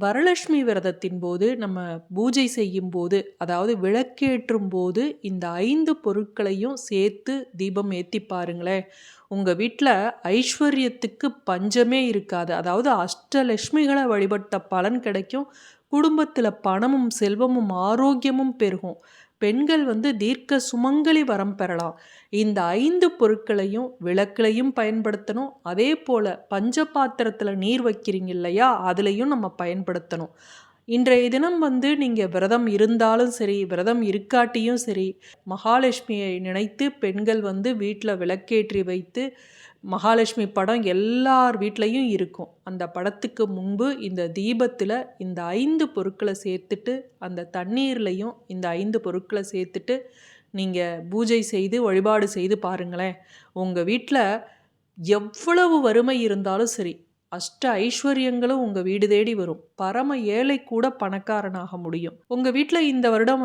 வரலட்சுமி விரதத்தின் போது நம்ம பூஜை செய்யும் போது, அதாவது விளக்கேற்றும் போது இந்த 5 பொருட்களையும் சேர்த்து தீபம் ஏத்தி பாருங்களேன். உங்க வீட்ல ஐஸ்வர்யத்துக்கு பஞ்சமே இருக்காது. அதாவது அஷ்டலட்சுமிகள வழிபட்ட பலன் கிடைக்கும். குடும்பத்துல பணமும், செல்வமும், ஆரோக்கியமும் பெருகும். பெண்கள் தீர்க்க சுமங்கலி வரம் பெறலாம். இந்த 5 பொருட்களையும் விளக்குலயும் பயன்படுத்தணும். அதே போல பஞ்ச பாத்திரத்துல நீர் வைக்கிறீங்க இல்லையா? அதுலயும் நம்ம பயன்படுத்தணும். இன்றைய தினம் நீங்க விரதம் இருந்தாலும் சரி, விரதம் இருக்காட்டியும் சரி, மகாலட்சுமியை நினைத்து பெண்கள் வீட்ல விளக்கேற்றி வைத்து, மகாலட்சுமி படம் எல்லார் வீட்லயும் இருக்கும். அந்த படத்துக்கு முன்பு இந்த தீபத்துல இந்த 5 பொருட்கள சேர்த்துட்டு, அந்த தண்ணீர்லயும் இந்த 5 பொருட்கள சேர்த்துட்டு, நீங்க பூஜை செய்து வழிபாடு செய்து பாருங்களேன். உங்க வீட்ல எவ்வளவு வறுமை இருந்தாலும் சரி, அஷ்ட ஐஸ்வர்யங்களும் உங்க வீடு தேடி வரும். பரம ஏழை கூட பணக்காரனாக முடியும். உங்க வீட்ல இந்த வருடம்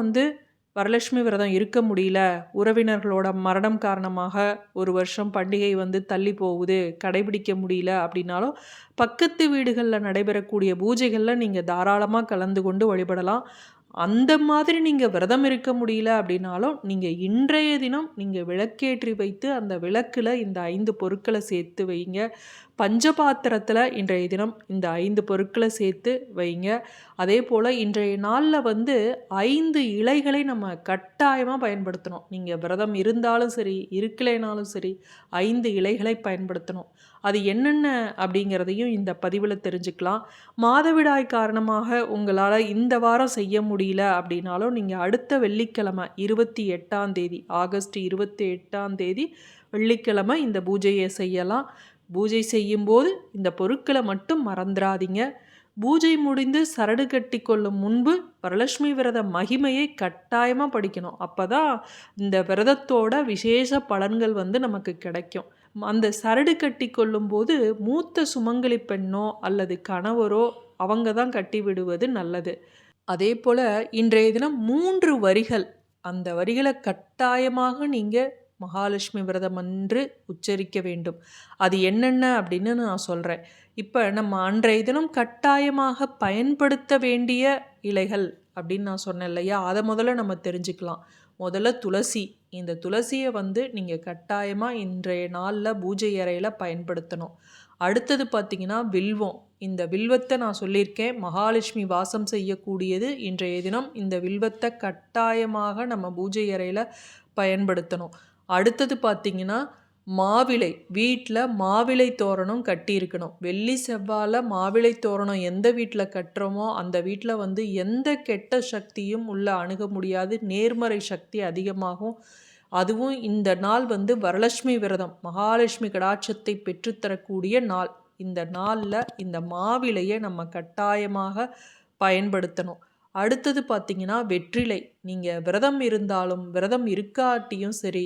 வரலட்சுமி விரதம் இருக்க முடியல, உறவினர்களோட மரணம் காரணமாக ஒரு வருஷம் பண்டிகை தள்ளி போகுது, கடைபிடிக்க முடியல அப்படின்னாலும், பக்கத்து வீடுகளில் நடைபெறக்கூடிய பூஜைகளில் நீங்கள் தாராளமாக கலந்து கொண்டு வழிபடலாம். அந்த மாதிரி நீங்கள் விரதம் இருக்க முடியல அப்படின்னாலும், நீங்கள் இன்றைய தினம் நீங்கள் விளக்கேற்றி வைத்து அந்த விளக்கில் இந்த 5 பொருட்களை சேர்த்து வைங்க. பஞ்சபாத்திரத்தில் இன்றைய தினம் இந்த 5 பொருட்களை சேர்த்து வைங்க. அதே போல் இன்றைய நாளில் 5 இலைகளை நம்ம கட்டாயமாக பயன்படுத்தணும். நீங்கள் விரதம் இருந்தாலும் சரி, இருக்கலைனாலும் சரி, 5 இலைகளை பயன்படுத்தணும். அது என்னென்ன அப்படிங்கிறதையும் இந்த பதிவில் தெரிஞ்சுக்கலாம். மாதவிடாய் காரணமாக உங்களால் இந்த வாரம் செய்ய முடியல அப்படின்னாலும், நீங்கள் அடுத்த வெள்ளிக்கிழமை 28ஆம் தேதி, ஆகஸ்ட் 28ஆம் தேதி வெள்ளிக்கிழமை இந்த பூஜையை செய்யலாம். பூஜை செய்யும்போது இந்த பொருட்களை மட்டும் மறந்துடாதீங்க. பூஜை முடிந்து சரடு கட்டி கொள்ளும் முன்பு வரலட்சுமி விரத மகிமையை கட்டாயமாக படிக்கணும். அப்போ தான் இந்த விரதத்தோட விசேஷ பலன்கள் நமக்கு கிடைக்கும். அந்த சரடு கட்டி கொள்ளும் போது மூத்த சுமங்கலி பெண்ணோ அல்லது கணவரோ அவங்க தான் கட்டி விடுவது நல்லது. அதே போல் இன்றைய தினம் 3 வரிகள், அந்த வரிகளை கட்டாயமாக நீங்கள் மகாலட்சுமி விரதம் அன்று உச்சரிக்க வேண்டும். அது என்னென்ன அப்படின்னு நான் சொல்கிறேன். இப்போ நம்ம அன்றைய தினம் கட்டாயமாக பயன்படுத்த வேண்டிய இலைகள் அப்படின்னு நான் சொன்னேன் இல்லையா? அதை முதல்ல நம்ம தெரிஞ்சுக்கலாம். முதல்ல துளசி. இந்த துளசியை நீங்கள் கட்டாயமாக இன்றைய நாளில் பூஜை அறையில் பயன்படுத்தணும். அடுத்தது பார்த்திங்கன்னா வில்வம். இந்த வில்வத்தை நான் சொல்லியிருக்கேன், மகாலட்சுமி வாசம் செய்யக்கூடியது. இன்றைய தினம் இந்த வில்வத்தை கட்டாயமாக நம்ம பூஜை அறையில் பயன்படுத்தணும். அடுத்தது பார்த்திங்கன்னா மாவிலை. வீட்டில் மாவிலை தோரணம் கட்டியிருக்கணும். வெள்ளி செவ்வாயில் மாவிலை தோரணம் எந்த வீட்டில் கட்டுறோமோ அந்த வீட்டில் எந்த கெட்ட சக்தியும் உள்ள அணுக முடியாது. நேர்மறை சக்தி அதிகமாகும். அதுவும் இந்த நாள் வரலட்சுமி விரதம், மகாலட்சுமி கடாட்சத்தை பெற்றுத்தரக்கூடிய நாள். இந்த நாளில் இந்த மாவிலையை நம்ம கட்டாயமாக பயன்படுத்தணும். அடுத்தது பார்த்திங்கன்னா வெற்றிலை. நீங்கள் விரதம் இருந்தாலும் விரதம் இருக்காட்டியும் சரி,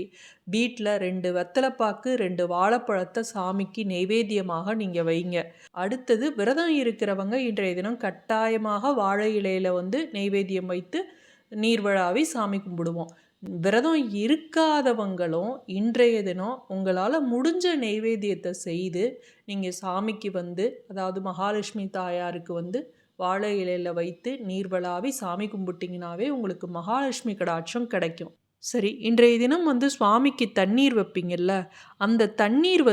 வீட்டில் 2 வெத்தலைப்பாக்கு 2 வாழைப்பழத்தை சாமிக்கு நைவேத்தியமாக நீங்கள் வைங்க. அடுத்தது விரதம் இருக்கிறவங்க இன்றைய தினம் கட்டாயமாக வாழை இலையில் நைவேத்தியம் வைத்து நீர்வழாவி சாமி கும்பிடுவோம். விரதம் இருக்காதவங்களும் இன்றைய தினம் உங்களால் முடிஞ்ச நைவேத்தியத்தை செய்து நீங்கள் சாமிக்கு அதாவது மகாலட்சுமி தாயாருக்கு வாழை இலையில் வைத்து நீர்வழாவி சாமி கும்பிட்டிங்கனாவே உங்களுக்கு மகாலட்சுமி கடாட்சம் கிடைக்கும். சரி, இன்றைய தினம் சுவாமிக்கு தண்ணீர் வைப்பீங்கல்ல, அந்த தண்ணீர்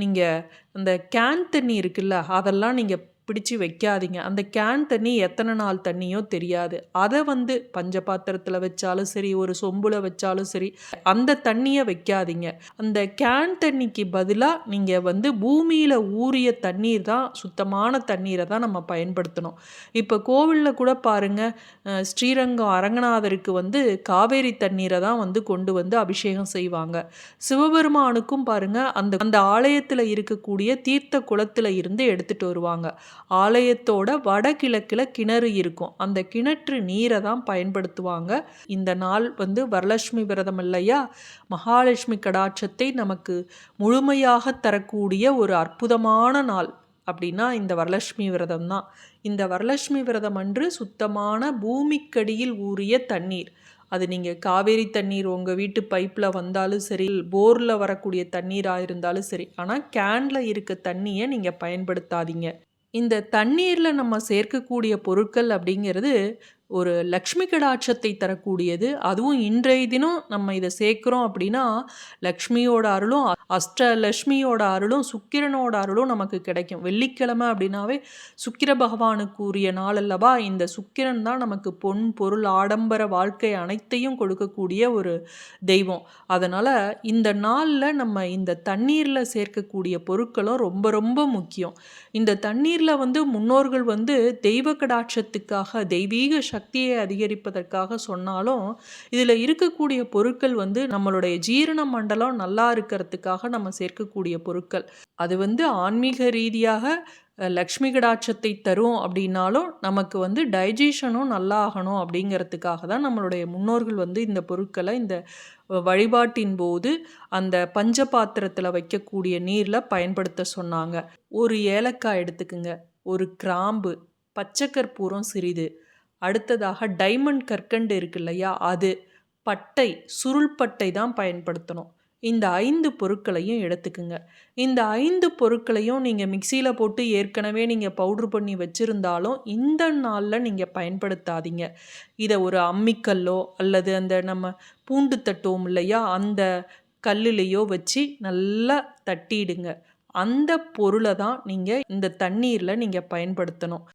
நீங்கள் அந்த கேன் தண்ணி இருக்குல்ல, அதெல்லாம் நீங்கள் பிடிச்சி வைக்காதீங்க. அந்த கேன் தண்ணி எத்தனை நாள் தண்ணியோ தெரியாது. அதை பஞ்சபாத்திரத்தில் வச்சாலும் சரி, ஒரு சொம்புல வச்சாலும் சரி, அந்த தண்ணியை வைக்காதீங்க. அந்த கேன் தண்ணிக்கு பதிலாக நீங்கள் பூமியில் ஊறிய தண்ணீர் தான், சுத்தமான தண்ணீரை தான் நம்ம பயன்படுத்தணும். இப்போ கோவிலில் கூட பாருங்கள், ஸ்ரீரங்கம் அரங்கநாதருக்கு காவேரி தண்ணீரை தான் கொண்டு அபிஷேகம் செய்வாங்க. சிவபெருமானுக்கும் பாருங்கள், அந்த ஆலயத்தில் இருக்கக்கூடிய தீர்த்த குளத்தில் இருந்து எடுத்துகிட்டு வருவாங்க. ஆலயத்தோட வடகிழக்கில் கிணறு இருக்கும். அந்த கிணற்று நீரை தான் பயன்படுத்துவாங்க. இந்த நாள் வரலட்சுமி விரதம் இல்லையா? மகாலட்சுமி கடாட்சத்தை நமக்கு முழுமையாக தரக்கூடிய ஒரு அற்புதமான நாள் அப்படின்னா இந்த வரலட்சுமி விரதம் தான். இந்த வரலட்சுமி விரதம் அன்று சுத்தமான பூமிக்கடியில் ஊறிய தண்ணீர், அது நீங்கள் காவேரி தண்ணீர் உங்கள் வீட்டு பைப்பில் வந்தாலும் சரி, போரில் வரக்கூடிய தண்ணீராக இருந்தாலும் சரி, ஆனால் கேனில் இருக்க தண்ணியை நீங்கள் பயன்படுத்தாதீங்க. இந்த தண்ணீர்ல நம்ம சேர்க்கக்கூடிய பொருட்கள் அப்படிங்கிறது ஒரு லக்ஷ்மி கடாட்சத்தை தரக்கூடியது. அதுவும் இன்றைய தினம் நம்ம இத சேர்க்கிறோம் அப்படின்னா, லக்ஷ்மியோட அருளும், அஷ்டலக்ஷ்மியோட அருளும், சுக்கிரனோட அருளும் நமக்கு கிடைக்கும். வெள்ளிக்கிழமை அப்படின்னாவே சுக்கிர பகவானுக்கு உரிய நாள் அல்லவா? இந்த சுக்கிரன் தான் நமக்கு பொன், பொருள், ஆடம்பர வாழ்க்கை அனைத்தையும் கொடுக்கக்கூடிய ஒரு தெய்வம். அதனால இந்த நாள்ல நம்ம இந்த தண்ணீர்ல சேர்க்கக்கூடிய பொருட்களும் ரொம்ப ரொம்ப முக்கியம். இந்த தண்ணீர்ல முன்னோர்கள் தெய்வ கடாட்சத்துக்காக, தெய்வீக சக்தியை அதிகரிப்பதற்காக சொன்னாலும், இதில் இருக்கக்கூடிய பொருட்கள் நம்மளுடைய ஜீரண மண்டலம் நல்லா இருக்கிறதுக்காக நம்ம சேர்க்கக்கூடிய பொருட்கள். அது ஆன்மீக ரீதியாக லக்ஷ்மி கடாட்சத்தை தரும் அப்படின்னாலும், நமக்கு டைஜஷனும் நல்லா ஆகணும் அப்படிங்கிறதுக்காக தான் நம்மளுடைய முன்னோர்கள் இந்த பொருட்களை இந்த வழிபாட்டின் போது அந்த பஞ்ச பாத்திரத்தில் வைக்கக்கூடிய நீரில் பயன்படுத்த சொன்னாங்க. ஒரு ஏலக்காய் எடுத்துக்குங்க, ஒரு கிராம்பு, பச்சை கற்பூரம் சிறிது, அடுத்ததாக டைமண்ட் கற்கண்டு இருக்கு இல்லையா, அது, பட்டை, சுருள் பட்டை தான் பயன்படுத்தணும். இந்த 5 பொருட்களையும் எடுத்துக்குங்க. இந்த 5 பொருட்களையும் நீங்கள் மிக்சியில் போட்டு ஏற்கனவே நீங்கள் பவுட்ரு பண்ணி வச்சுருந்தாலும் இந்த நாளில் நீங்கள் பயன்படுத்தாதீங்க. இதை ஒரு அம்மிக்கல்லோ அல்லது அந்த நம்ம பூண்டு தட்டுவோம் இல்லையா, அந்த கல்லுலேயோ வச்சு நல்லா தட்டிடுங்க. அந்த பொருளை தான் நீங்கள் இந்த தண்ணீரில் நீங்கள் பயன்படுத்தணும்.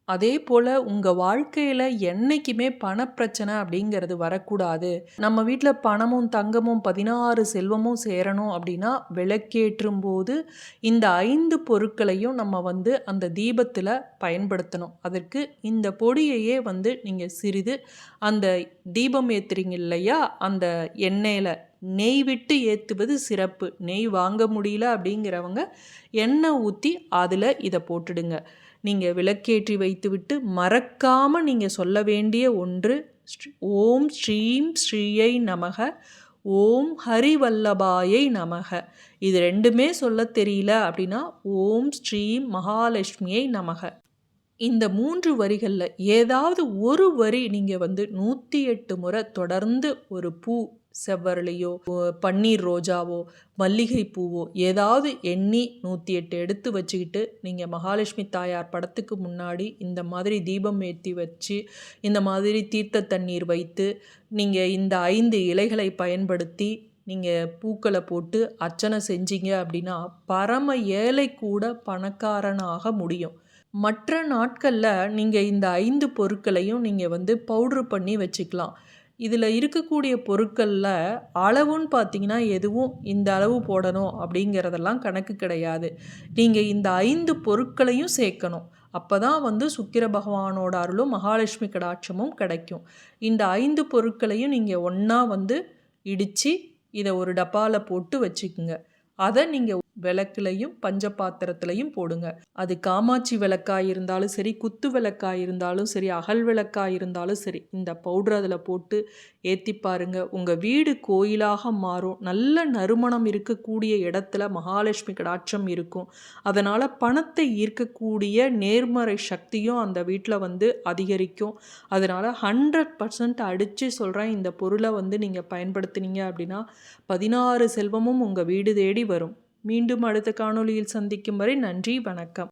அதே போல் உங்கள் வாழ்க்கையில் என்றைக்குமே பணப்பிரச்சனை அப்படிங்கிறது வரக்கூடாது. நம்ம வீட்டில் பணமும் தங்கமும் 16 செல்வமும் சேரணும் அப்படின்னா, விளக்கேற்றும் போது இந்த 5 பொருட்களையும் நம்ம அந்த தீபத்தில் பயன்படுத்தணும். அதற்கு இந்த பொடியையே நீங்கள் சிறிது அந்த தீபம் ஏற்றுறீங்க இல்லையா, அந்த எண்ணெயில் நெய் விட்டு ஏற்றுவது சிறப்பு. நெய் வாங்க முடியல அப்படிங்கிறவங்க எண்ணெய் ஊற்றி அதில் இதை போட்டுடுங்க. நீங்கள் விளக்கேற்றி வைத்துவிட்டு மறக்காமல் நீங்கள் சொல்ல வேண்டிய ஒன்று, ஓம் ஸ்ரீம் ஸ்ரீயை நமக, ஓம் ஹரிவல்லபாயை நமக. இது ரெண்டுமே சொல்ல தெரியல அப்படின்னா, ஓம் ஸ்ரீம் மகாலட்சுமியை நமக. இந்த 3 வரிகளில் ஏதாவது ஒரு வரி நீங்கள் 108 முறை தொடர்ந்து ஒரு பூ, செவ்வரளியோ, பன்னீர் ரோஜாவோ, மல்லிகை பூவோ ஏதாவது எண்ணி 108 எடுத்து வச்சுக்கிட்டு நீங்கள் மகாலட்சுமி தாயார் படத்துக்கு முன்னாடி இந்த மாதிரி தீபம் ஏற்றி வச்சு, இந்த மாதிரி தீர்த்த தண்ணீர் வைத்து, நீங்கள் இந்த 5 இலைகளை பயன்படுத்தி நீங்கள் பூக்களை போட்டு அர்ச்சனை செஞ்சீங்க அப்படின்னா, பரம ஏழை கூட பணக்காரனாக முடியும். மற்ற நாட்களில் நீங்கள் இந்த 5 பொருட்களையும் நீங்கள் பவுட்ரு பண்ணி வச்சுக்கலாம். இதில் இருக்கக்கூடிய பொருட்களில் அளவுன்னு பார்த்தீங்கன்னா, எதுவும் இந்த அளவு போடணும் அப்படிங்கிறதெல்லாம் கணக்கு கிடையாது. நீங்கள் இந்த 5 பொருட்களையும் சேர்க்கணும். அப்போ தான் சுக்கிர பகவானோட அருளும் மகாலட்சுமி கடாட்சமும் கிடைக்கும். இந்த 5 பொருட்களையும் நீங்கள் ஒன்றா இடித்து இதை ஒரு டப்பாவில் போட்டு வச்சுக்குங்க. அதை நீங்கள் விளக்குலையும் பஞ்ச பாத்திரத்துலையும் போடுங்க. அது காமாட்சி விளக்காய் இருந்தாலும் சரி, குத்து விளக்காய் இருந்தாலும் சரி, அகல் விளக்காய் இருந்தாலும் சரி, இந்த பவுடர் அதில் போட்டு ஏற்றி பாருங்க. உங்கள் வீடு கோயிலாக மாறும். நல்ல நறுமணம் இருக்கக்கூடிய இடத்துல மகாலட்சுமி கடாட்சம் இருக்கும். அதனால் பணத்தை ஈர்க்கக்கூடிய நேர்மறை சக்தியும் அந்த வீட்டில் அதிகரிக்கும். அதனால் 100% அடித்து சொல்கிறேன், இந்த பொருளை நீங்கள் பயன்படுத்தினீங்க அப்படின்னா 16 செல்வமும் உங்கள் வீடு தேடி வரும். மீண்டும் அடுத்த காணொளியில் சந்திக்கும் வரை நன்றி, வணக்கம்.